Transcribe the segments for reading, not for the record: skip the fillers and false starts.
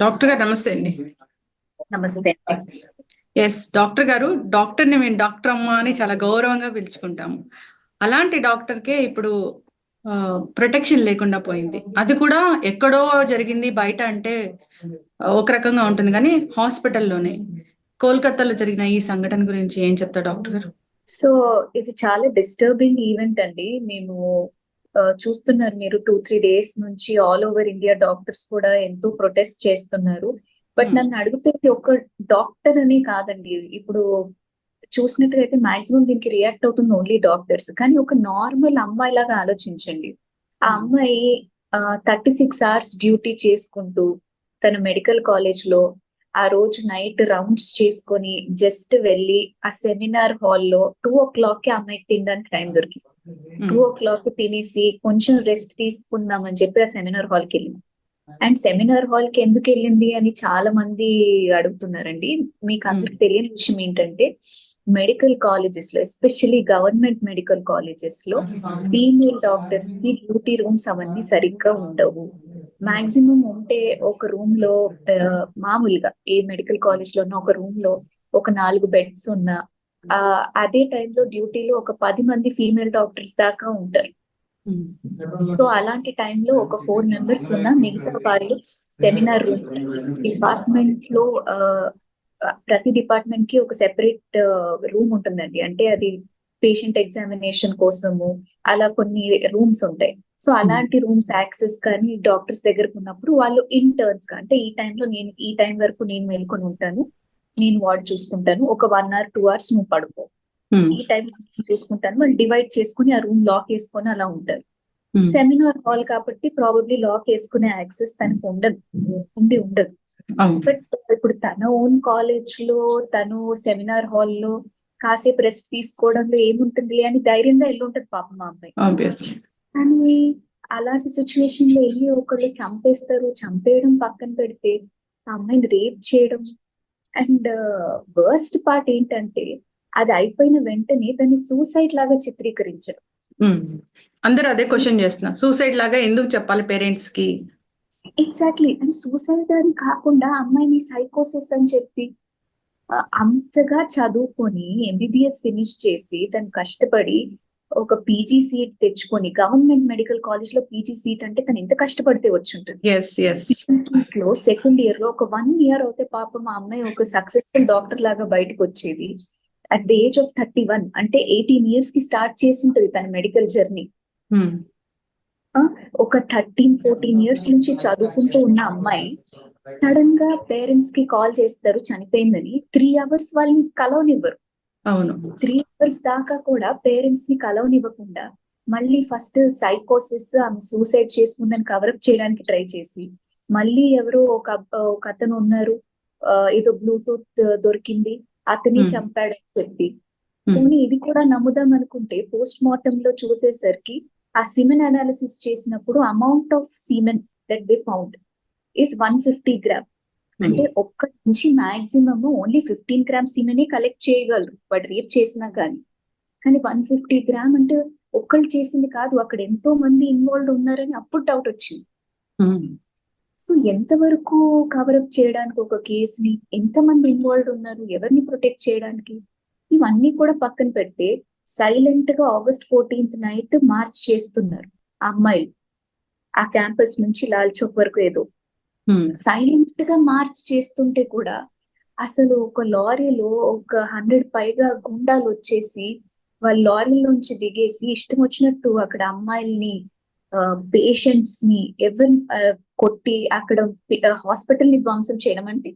Doctor గారు నమస్తే అండి. నమస్తే. ఎస్ డాక్టర్ గారు, డాక్టర్ని మేము డాక్టర్ అమ్మ అని చాలా గౌరవంగా పిలుచుకుంటాము. అలాంటి డాక్టర్కే ఇప్పుడు ప్రొటెక్షన్ లేకుండా పోయింది. అది కూడా ఎక్కడో జరిగింది, బయట అంటే ఒక రకంగా ఉంటుంది, కానీ హాస్పిటల్లోనే కోల్కతాలో జరిగిన ఈ సంఘటన గురించి ఏం చెప్తారు డాక్టర్ గారు? సో ఇది చాలా డిస్టర్బింగ్ ఈవెంట్ అండి. మేము చూస్తున్నారు మీరు 2-3 డేస్ నుంచి ఆల్ ఓవర్ ఇండియా డాక్టర్స్ కూడా ఎంతో ప్రొటెస్ట్ చేస్తున్నారు. బట్ నన్ను అడిగితే ఇది ఒక డాక్టర్ అని కాదండి. ఇప్పుడు చూసినట్టుగా మాక్సిమం దీనికి రియాక్ట్ అవుతుంది ఓన్లీ డాక్టర్స్. కానీ ఒక నార్మల్ అమ్మాయి లాగా ఆలోచించండి. ఆ అమ్మాయి 36 అవర్స్ డ్యూటీ చేసుకుంటూ తన మెడికల్ కాలేజ్ లో ఆ రోజు నైట్ రౌండ్స్ చేసుకొని జస్ట్ వెళ్ళి ఆ సెమినార్ హాల్లో 2:00 కి అమ్మాయికి తినడానికి టైం దొరికింది. 2:00 తినేసి కొంచెం రెస్ట్ తీసుకుందామని చెప్పి ఆ సెమినార్ హాల్కి వెళ్ళింది. అండ్ సెమినార్ హాల్ కి ఎందుకు వెళ్ళింది అని చాలా మంది అడుగుతున్నారండి. మీకు అందరికి తెలియని విషయం ఏంటంటే, మెడికల్ కాలేజెస్ లో ఎస్పెషల్లీ గవర్నమెంట్ మెడికల్ కాలేజెస్ లో ఫీమేల్ డాక్టర్స్ కి డ్యూటీ రూమ్స్ అవన్నీ సరిగ్గా ఉండవు. మాక్సిమం ఉంటే ఒక రూమ్ లో మామూలుగా ఏ మెడికల్ కాలేజ్ లో ఉన్న ఒక రూమ్ లో ఒక 4 బెడ్స్ ఉన్నా అదే టైంలో డ్యూటీలో ఒక 10 మంది ఫీమేల్ డాక్టర్స్ దాకా ఉంటారు. సో అలాంటి టైంలో ఒక 4 మెంబర్స్ ఉన్న మిగతా వాళ్ళు సెమినార్ రూమ్స్ డిపార్ట్మెంట్ లో ప్రతి డిపార్ట్మెంట్ కి ఒక సెపరేట్ రూమ్ ఉంటుందండి. అంటే అది పేషెంట్ ఎగ్జామినేషన్ కోసము అలా కొన్ని రూమ్స్ ఉంటాయి. సో అలాంటి రూమ్స్ యాక్సెస్ కానీ డాక్టర్స్ దగ్గరకు ఉన్నప్పుడు వాళ్ళు ఇంటర్న్స్ గా, అంటే ఈ టైంలో నేను ఈ టైం వరకు నేను మేల్కొని ఉంటాను, నేను వార్డ్ చూసుకుంటాను, ఒక 1 hour 2 hours నువ్వు పడుకో, ఈ టైం చూసుకుంటాను, వాళ్ళు డివైడ్ చేసుకుని ఆ రూమ్ లాక్ వేసుకొని అలా ఉంటారు. సెమినార్ హాల్ కాబట్టి ప్రాబబ్లీ లాక్ వేసుకునే యాక్సెస్ తనకు ఉండదు. బట్ ఇప్పుడు తన ఓన్ కాలేజ్ లో తను సెమినార్ హాల్లో కాసేపు రెస్ట్ తీసుకోవడంలో ఏముంటుంది అని ధైర్యంగా వెళ్ళి ఉంటది పాపం మా అమ్మాయి. కానీ అలాంటి సిచ్యువేషన్ లో వెళ్ళి ఒకళ్ళు చంపేస్తారు. చంపేయడం పక్కన పెడితే ఆ అమ్మాయిని రేప్ చేయడం. అండ్ వర్స్ట్ పార్ట్ ఏంటంటే, అది అయిపోయిన వెంటనే దాన్ని సూసైడ్ లాగా చిత్రీకరించారు. అందరూ అదే క్వశ్చన్ చేస్తున్నారు, సూసైడ్ లాగా ఎందుకు చెప్పాలి పేరెంట్స్ కి? ఎగ్జాక్ట్లీ. అండ్ సూసైడ్ అని కాకుండా అమ్మాయిని సైకోసిస్ అని చెప్పి, అంతగా చదువుకొని ఎంబీబీఎస్ ఫినిష్ చేసి తను కష్టపడి ఒక పీజీ సీట్ తెచ్చుకొని, గవర్నమెంట్ మెడికల్ కాలేజ్ లో పీజీ సీట్ అంటే తను ఎంత కష్టపడితే వచ్చి ఉంటుంది. లో సెకండ్ ఇయర్ లో ఒక 1 year అవుతే పాపం మా అమ్మాయి ఒక సక్సెస్ఫుల్ డాక్టర్ లాగా బయటకు వచ్చేది. అట్ ది ఏజ్ ఆఫ్ 31, అంటే 18 years కి స్టార్ట్ చేసి ఉంటది తన మెడికల్ జర్నీ. ఒక 13-14 years నుంచి చదువుకుంటూ ఉన్న అమ్మాయి సడన్ గా పేరెంట్స్ కి కాల్ చేస్తారు చనిపోయిందని. 3 hours వాళ్ళని కలవనివ్వరు. 3 hours దాకా కూడా పేరెంట్స్ ని కలవనివ్వకుండా మళ్ళీ ఫస్ట్ సైకోసిస్, ఆమె సూసైడ్ చేసుకుందని కవరప్ చేయడానికి ట్రై చేసి, మళ్ళీ ఎవరో ఒక అతను ఉన్నారు, ఏదో బ్లూటూత్ దొరికింది, అతని చంపాడని చెప్పి. పోనీ ఇది కూడా నమ్ముదాం అనుకుంటే పోస్ట్ మార్టం లో చూసేసరికి ఆ సిమెన్ అనాలిసిస్ చేసినప్పుడు amount of semen that they found is 150 grams. అంటే ఒక్క నుంచి మాక్సిమం ఓన్లీ 15 grams సీమెనే కలెక్ట్ చేయగలరు వాడు రేప్ చేసినా కానీ. 150 grams అంటే ఒక్కళ్ళు చేసింది కాదు, అక్కడ ఎంతో మంది ఇన్వాల్వ్ ఉన్నారని అప్పుడు డౌట్ వచ్చింది. సో ఎంతవరకు కవరప్ చేయడానికి ఒక కేసుని, ఎంతమంది ఇన్వాల్వ్ ఉన్నారు, ఎవరిని ప్రొటెక్ట్ చేయడానికి, ఇవన్నీ కూడా పక్కన పెడితే సైలెంట్ గా August 14th నైట్ మార్చ్ చేస్తున్నారు ఆ అమ్మాయిలు. ఆ క్యాంపస్ నుంచి లాల్ చౌక్ వరకు ఏదో సైలెంట్ గా మార్చ్ చేస్తుంటే కూడా అసలు ఒక లారీలో ఒక 100 పైగా గుండాలు వచ్చేసి వాళ్ళ లారీలోంచి దిగేసి ఇష్టం వచ్చినట్టు అక్కడ అమ్మాయిల్ని, పేషెంట్స్ ని ఎవరిని కొట్టి అక్కడ హాస్పిటల్ ని ధ్వంసం చేయడం. అంటే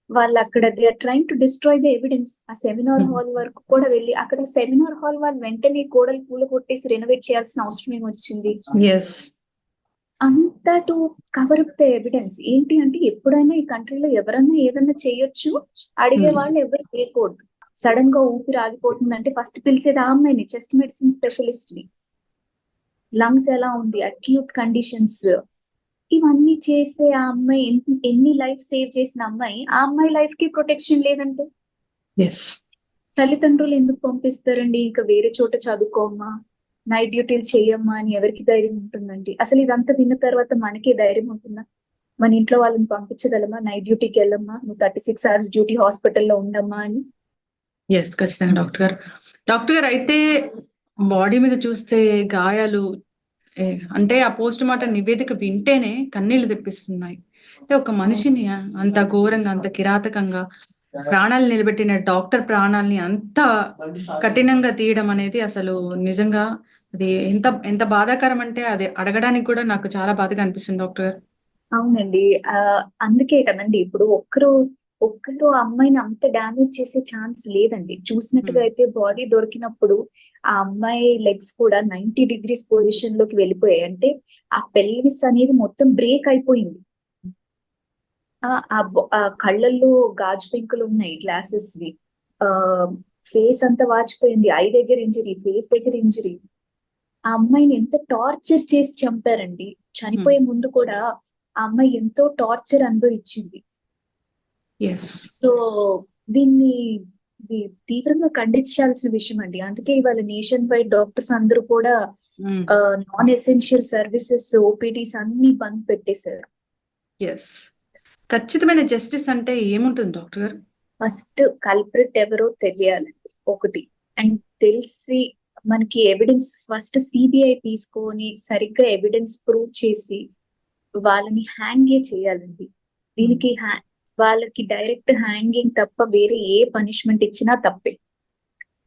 వాళ్ళు అక్కడ they are trying to destroy the evidence. ఆ సెమినార్ హాల్ వరకు కూడా వెళ్ళి అక్కడ సెమినార్ హాల్ వాళ్ళు వెంటనే గోడలు పూల కొట్టేసి రెనోవేట్ చేయాల్సిన అవసరం ఏమొచ్చింది? అంతా to cover up the evidence. ఏంటి అంటే ఎప్పుడైనా ఈ కంట్రీలో ఎవరన్నా ఏదన్నా చేయొచ్చు, అడిగే వాళ్ళు ఎవరు చేయకూడదు. సడన్ గా ఊపిరి ఆగిపోతుందంటే ఫస్ట్ పిలిచేది ఆ అమ్మాయిని, చెస్ట్ మెడిసిన్ స్పెషలిస్ట్ ని. లంగ్స్ ఎలా ఉంది, అక్యూట్ కండిషన్స్, ఇవన్నీ చేసే ఆ అమ్మాయి ఎన్ని లైఫ్ సేవ్ చేసిన అమ్మాయి, ఆ అమ్మాయి లైఫ్ కి ప్రొటెక్షన్ లేదంటే తల్లిదండ్రులు ఎందుకు పంపిస్తారండి? ఇంకా వేరే చోట చదువుకోమ్మా, నైట్ డ్యూటీలు చేయమ్మా అని ఎవరికి ధైర్యం ఉంటుందండి? అసలు ఇదంతా విన్న తర్వాత మనకి ధైర్యం ఉంటుందా? మన ఇంట్లో వాళ్ళని పంపించగలమా? నైట్ డ్యూటీకి వెళ్ళమ్మా, నువ్వు 36 hours డ్యూటీ హాస్పిటల్లో ఉండమ్మా అని. ఎస్, ఖచ్చితంగా డాక్టర్ గారు. డాక్టర్ గారు అయితే బాడీ మీద చూస్తే గాయాలు అంటే ఆ పోస్ట్ మార్టం నివేదిక వింటేనే కన్నీళ్లు తెప్పిస్తున్నాయి. అంటే ఒక మనిషిని అంత ఘోరంగా, అంత కిరాతకంగా ప్రాణాలు నిలబెట్టిన డాక్టర్ ప్రాణాలని అంత కఠినంగా తీయడం అనేది అసలు నిజంగా అది ఎంత ఎంత బాధాకరం అంటే అది అడగడానికి కూడా నాకు చాలా బాధగా అనిపిస్తుంది డాక్టర్ గారు. అవునండి. అందుకే కదండి ఇప్పుడు ఒక్కరు ఆ అమ్మాయిని అంత డ్యామేజ్ చేసే ఛాన్స్ లేదండి. చూసినట్టుగా అయితే బాడీ దొరికినప్పుడు ఆ అమ్మాయి లెగ్స్ కూడా 90 degrees పొజిషన్ లోకి వెళ్ళిపోయాయి. అంటే ఆ పెల్విస్ అనేది మొత్తం బ్రేక్ అయిపోయింది. ఆ కళ్ళల్లో గాజు పెంకులు ఉన్నాయి, గ్లాసెస్ వి. ఫేస్ అంతా వాచిపోయింది, ఐ దగ్గర ఇంజరీ, ఫేస్ దగ్గర ఇంజరీ. ఆ అమ్మాయిని ఎంత టార్చర్ చేసి చంపారండి. చనిపోయే ముందు కూడా ఆ అమ్మాయి ఎంతో టార్చర్ అనుభవించింది. ఎస్. సో దీన్ని తీవ్రంగా ఖండించాల్సిన విషయం అండి. అందుకే ఇవాళ నేషన్ వైడ్ డాక్టర్స్ అందరూ కూడా నాన్ ఎసెన్షియల్ సర్వీసెస్, ఓపీడీస్ అన్ని బంద్ పెట్టేశారు. ఎస్. ఖచ్చితమైన జస్టిస్ అంటే ఏముంటుంది డాక్టర్ గారు? ఫస్ట్ కల్ప్రిట్ ఎవరో తెలియాలండి ఒకటి. అండ్ తెలిసి మనకి ఎవిడెన్స్ ఫస్ట్ సిబిఐ తీసుకొని సరిగ్గా ఎవిడెన్స్ ప్రూవ్ చేసి వాళ్ళని హ్యాంగే చేయాలండి. దీనికి వాళ్ళకి డైరెక్ట్ హ్యాంగింగ్ తప్ప వేరే ఏ పనిష్మెంట్ ఇచ్చినా తప్పే.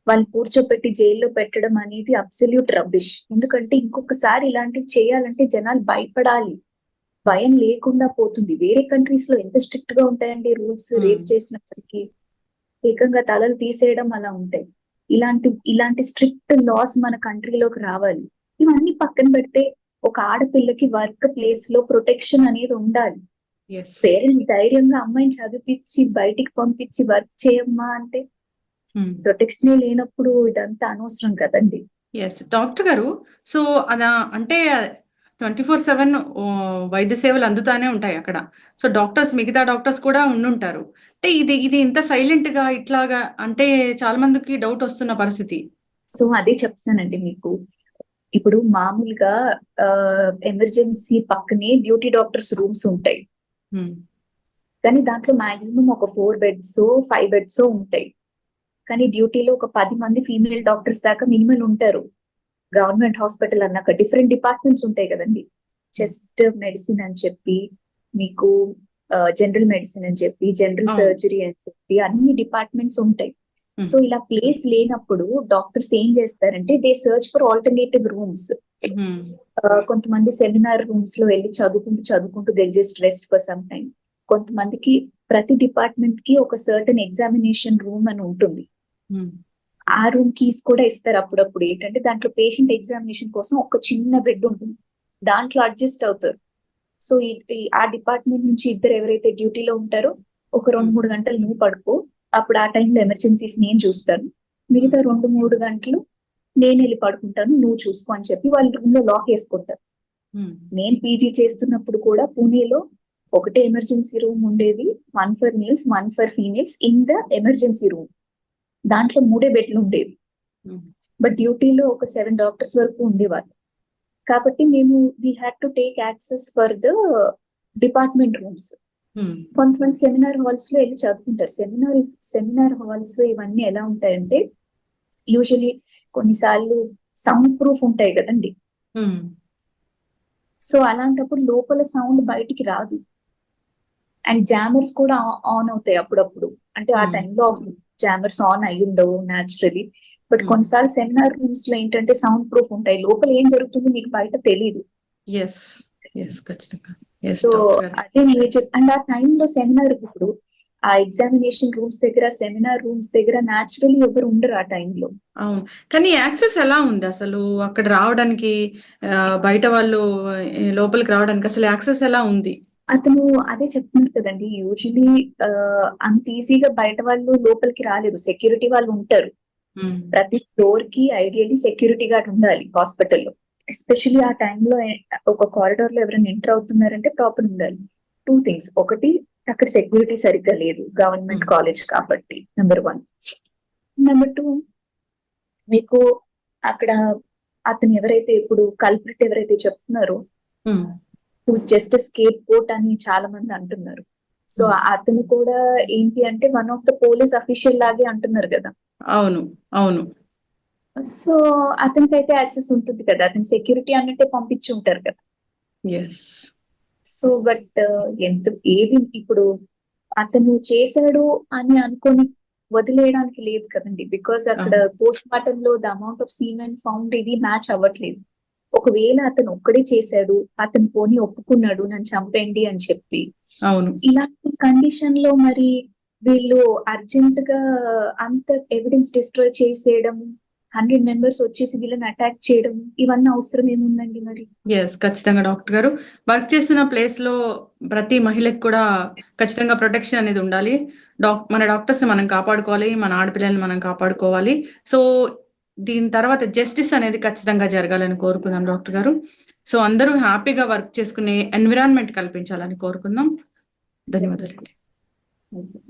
వాళ్ళని కూర్చోపెట్టి జైల్లో పెట్టడం అనేది అబ్సల్యూట్ రబ్బిష్. ఎందుకంటే ఇంకొకసారి ఇలాంటివి చేయాలంటే జనాలు భయపడాలి, భయం లేకుండా పోతుంది. వేరే కంట్రీస్ లో ఎంత స్ట్రిక్ట్ గా ఉంటాయండి రూల్స్. రేప్ చేసినప్పటికీ ఏకంగా తలలు తీసేయడం అలా ఉంటాయి. ఇలాంటి స్ట్రిక్ట్ లాస్ మన కంట్రీలోకి రావాలి. ఇవన్నీ పక్కన పెడితే ఒక ఆడపిల్లకి వర్క్ ప్లేస్ లో ప్రొటెక్షన్ అనేది ఉండాలి. పేరెంట్స్ ధైర్యంగా అమ్మాయిని చదివించి బయటికి పంపించి వర్క్ చేయమ్మా అంటే ప్రొటెక్షన్ లేనప్పుడు ఇదంతా అనవసరం కదండి. ఎస్ డాక్టర్ గారు. సో అదా అంటే 24/7 వైద్య సేవలు అందుతానే ఉంటాయి అక్కడ. సో డాక్టర్స్, మిగతా డాక్టర్స్ కూడా ఉండుంటారు. అంటే ఇది ఇంత సైలెంట్ గా ఇట్లాగా అంటే చాలా మందికి డౌట్ వస్తున్న పరిస్థితి. సో అదే చెప్తానండి మీకు. ఇప్పుడు మామూలుగా ఎమర్జెన్సీ పక్కనే డ్యూటీ డాక్టర్స్ రూమ్స్ ఉంటాయి. కానీ దాంట్లో మాక్సిమం ఒక 4 beds 5 beds ఉంటాయి. కానీ డ్యూటీలో ఒక 10 మంది ఫీమేల్ డాక్టర్స్ దాకా మినిమం ఉంటారు. గవర్నమెంట్ హాస్పిటల్ అన్నాక డిఫరెంట్ డిపార్ట్మెంట్స్ ఉంటాయి కదండి. చెస్ట్ మెడిసిన్ అని చెప్పి, మీకు జనరల్ మెడిసిన్ అని చెప్పి, జనరల్ సర్జరీ అని చెప్పి అన్ని డిపార్ట్మెంట్స్ ఉంటాయి. సో ఇలా ప్లేస్ లేనప్పుడు డాక్టర్స్ ఏం చేస్తారంటే they search for alternative rooms. కొంతమంది సెమినార్ రూమ్స్ లో వెళ్ళి చదువుకుంటూ they just rest for some time. కొంతమందికి ప్రతి డిపార్ట్మెంట్ కి ఒక సర్టన్ ఎగ్జామినేషన్ రూమ్ అని ఉంటుంది. ఆ రూమ్ కీస్ కూడా ఇస్తారు అప్పుడప్పుడు. ఏంటంటే దాంట్లో పేషెంట్ ఎగ్జామినేషన్ కోసం ఒక చిన్న బెడ్ ఉంటుంది, దాంట్లో అడ్జస్ట్ అవుతారు. సో ఆ డిపార్ట్మెంట్ నుంచి ఇద్దరు ఎవరైతే డ్యూటీలో ఉంటారో ఒక 2-3 గంటలు నువ్వు పడుకో, అప్పుడు ఆ టైంలో ఎమర్జెన్సీస్ నేను చూస్తాను, మిగతా 2-3 గంటలు నేను వెళ్ళి పడుకుంటాను, నువ్వు చూసుకో అని చెప్పి వాళ్ళు రూమ్ లో లాక్ వేసుకుంటారు. నేను పీజీ చేస్తున్నప్పుడు కూడా పూణేలో ఒకటే ఎమర్జెన్సీ రూమ్ ఉండేది. 1 for males, 1 for females in the emergency room. దాంట్లో 3 బెడ్లు ఉండేవి. బట్ డ్యూటీలో ఒక 7 డాక్టర్స్ వరకు ఉండేవాళ్ళు. కాబట్టి మేము we had to take access for the department rooms. కొంతమంది సెమినార్ హాల్స్ లో వెళ్ళి చదువుకుంటారు. సెమినార్ హాల్స్ ఇవన్నీ ఎలా ఉంటాయంటే యూజువలీ కొన్నిసార్లు సౌండ్ ప్రూఫ్ ఉంటాయి కదండి. సో అలాంటప్పుడు లోపల సౌండ్ బయటికి రాదు. అండ్ జామర్స్ కూడా ఆన్ అవుతాయి అప్పుడప్పుడు. అంటే ఆ టైంలో జామర్స్ ఆన్ అయ్యిందో న్యాచురలీ. బట్ కొన్నిసార్లు సెమినార్ రూమ్స్ లో ఏంటంటే సౌండ్ ప్రూఫ్ ఉంటాయి, లోపల ఏం జరుగుతుందో మీకు బయట తెలీదు. సో అదే మేజర్. అండ్ ఆ టైంలో సెమినార్ ఇప్పుడు ఆ ఎగ్జామినేషన్ రూమ్స్ దగ్గర, సెమినార్ రూమ్స్ దగ్గర న్యాచురలీ ఎవరు ఉండరు ఆ టైంలో. అవును, కానీ యాక్సెస్ ఎలా ఉంది అసలు అక్కడ రావడానికి? బయట వాళ్ళు లోపలికి రావడానికి అసలు యాక్సెస్ ఎలా ఉంది? అతను అదే చెప్తున్నారు కదండి, యూజువలీ అంత ఈజీగా బయట వాళ్ళు లోపలికి రాలేరు. సెక్యూరిటీ వాళ్ళు ఉంటారు. ప్రతి ఫ్లోర్ కి ఐడియల్లీ సెక్యూరిటీ గార్డ్ ఉండాలి హాస్పిటల్లో. ఎస్పెషల్లీ ఆ టైంలో ఒక కారిడార్ లో ఎవరైనా ఎంటర్ అవుతున్నారంటే ప్రాపర్ ఉండాలి. 2 things. ఒకటి, అక్కడ సెక్యూరిటీ సరిగ్గా లేదు, గవర్నమెంట్ కాలేజ్ కాబట్టి, నెంబర్ 1. నెంబర్ 2, మీకు అక్కడ అతను ఎవరైతే ఇప్పుడు కల్ప్రిట్ ఎవరైతే చెప్తున్నారో ఉమ్, హూస్ జస్ట్ స్కేప్ కోట్ అని చాలా మంది అంటున్నారు. సో అతను కూడా ఏంటి అంటే one of the police official లాగే అంటున్నారు కదా. అవును అవును సో అతనికైతే యాక్సెస్ ఉంటుంది కదా, అతని సెక్యూరిటీ అన్నట్టే పంపించి ఉంటారు కదా. ఎస్ సో బట్ ఎంత ఏది ఇప్పుడు అతను చేశాడు అని అనుకొని వదిలేయడానికి లేదు కదండి, బికాస్ అక్కడ పోస్ట్ మార్టం లో the amount of semen found ఇది మ్యాచ్ అవ్వట్లేదు. ఒకవేళ అతను ఒక్కడే చేశాడు, అతను పోనీ ఒప్పుకున్నాడు నన్ను చంపండి అని చెప్పి, అవును ఇలాంటి కండిషన్ లో మరి వీళ్ళు అర్జెంట్ గా అంత ఎవిడెన్స్ డిస్ట్రాయ్ చేసేయడం, 100 మెంబర్స్ వచ్చేసి వీళ్ళని అటాక్ చేయడం, ఇవన్నీ అవసరం ఏముందండి మరి? ఎస్ ఖచ్చితంగా డాక్టర్ గారు, వర్క్ చేస్తున్న ప్లేస్ లో ప్రతి మహిళకి కూడా ఖచ్చితంగా ప్రొటెక్షన్ అనేది ఉండాలి. మన డాక్టర్స్ ని మనం కాపాడుకోవాలి, మన ఆడపిల్లల్ని మనం కాపాడుకోవాలి. సో దీని తర్వాత జస్టిస్ అనేది ఖచ్చితంగా జరగాలని కోరుకుందాం డాక్టర్ గారు. సో అందరూ హ్యాపీగా వర్క్ చేసుకునే ఎన్విరాన్మెంట్ కల్పించాలని కోరుకుందాం. ధన్యవాదాలు. Thank you.